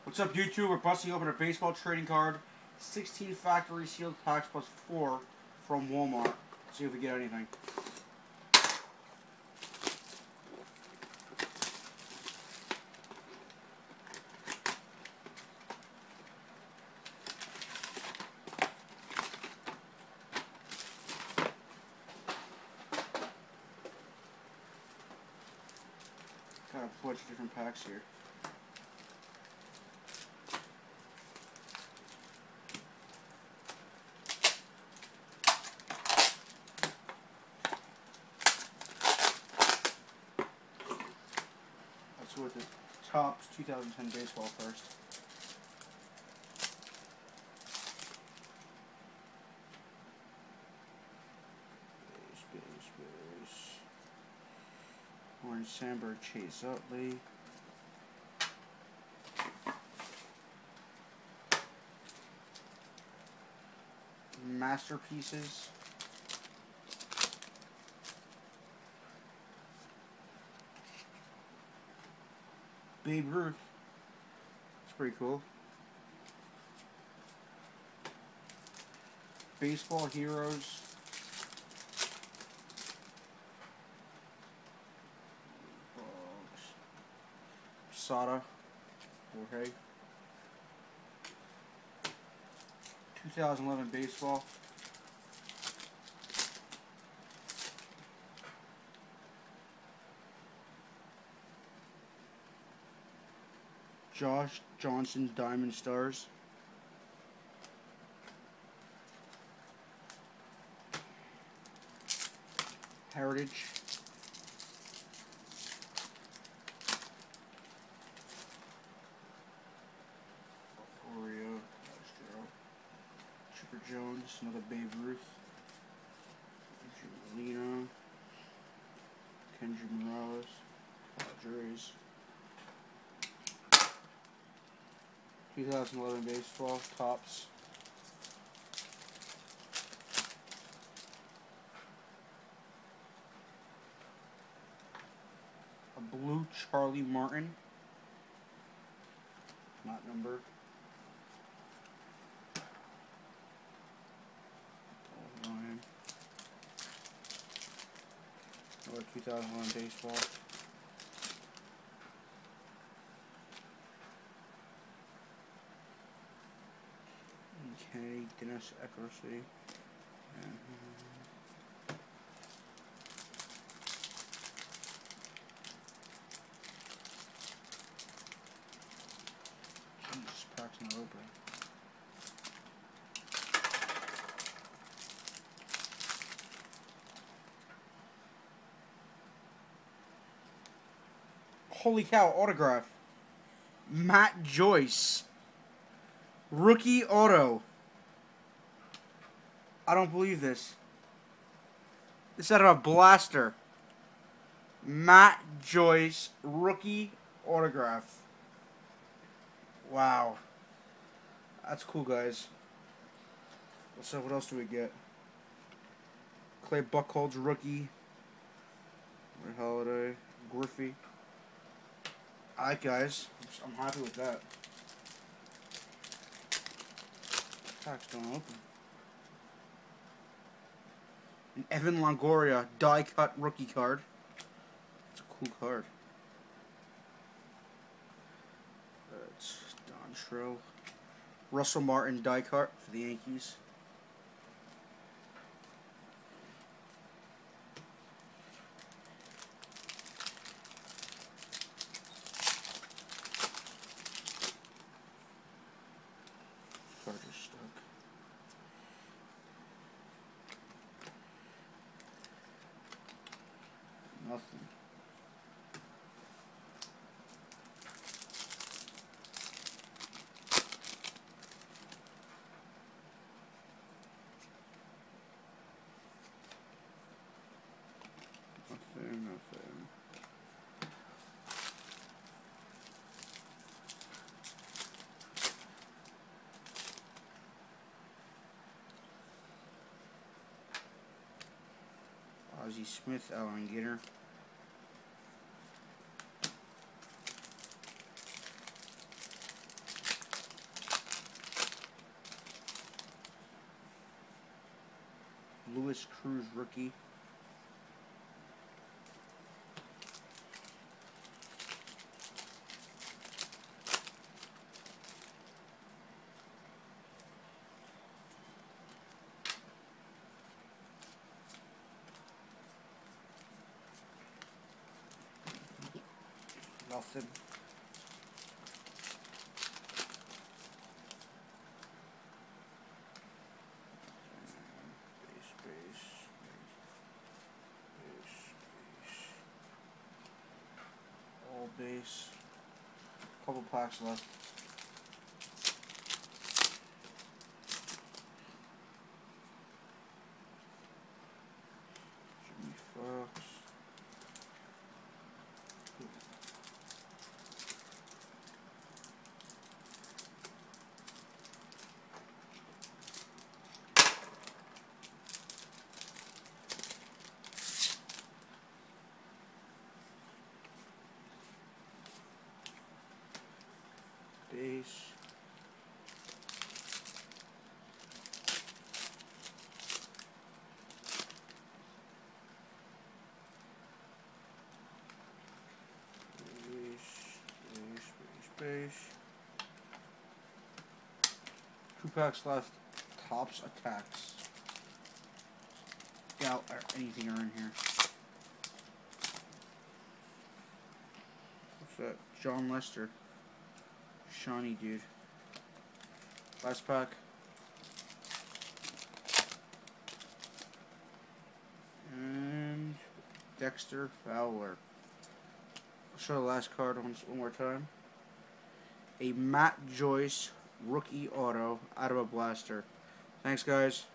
What's up, YouTube? We're busting open a baseball trading card. 16 factory sealed packs plus 4 from Walmart. See if we get anything. Got a bunch of different packs here. Let's go with the Topps 2010 baseball first. Base. Orange Sandberg, Chase Utley. Masterpieces. Babe Ruth. It's pretty cool. Baseball Heroes. Sada. Jorge. 2011 baseball. Josh Johnson Diamond Stars. Heritage. Oreo. Chipper Jones. Another Babe Ruth. Lino. Kendrick Morales. Padres. 2011 baseball. Topps. A blue Charlie Martin. Not numbered. Another 2001 baseball. Okay, Dennis Eckersley. Jesus, pack's not open. Holy cow, autograph. Matt Joyce. Rookie auto. I don't believe this. This is out of a blaster. Matt Joyce, rookie autograph. Wow. That's cool, guys. So what else do we get? Clay Buchholz, rookie. Ray Holiday. Griffey. Alright, guys. I'm happy with that. Packs don't open. An Evan Longoria die-cut rookie card. It's a cool card. That's Don Shrill. Russell Martin die-cut for the Yankees. Cards are stuck. Nothing. Nothing. Ozzie Smith, Alan Ginter. Lewis Cruz rookie. Nothing. All base. Couple packs left. Jimmy Fox. Base. Base. 2 packs left. Topps Attacks. Doubt or anything are in here. What's that? John Lester. Shawnee dude. Last pack. And Dexter Fowler. I'll show the last card one more time. A Matt Joyce rookie auto out of a blaster. Thanks, guys.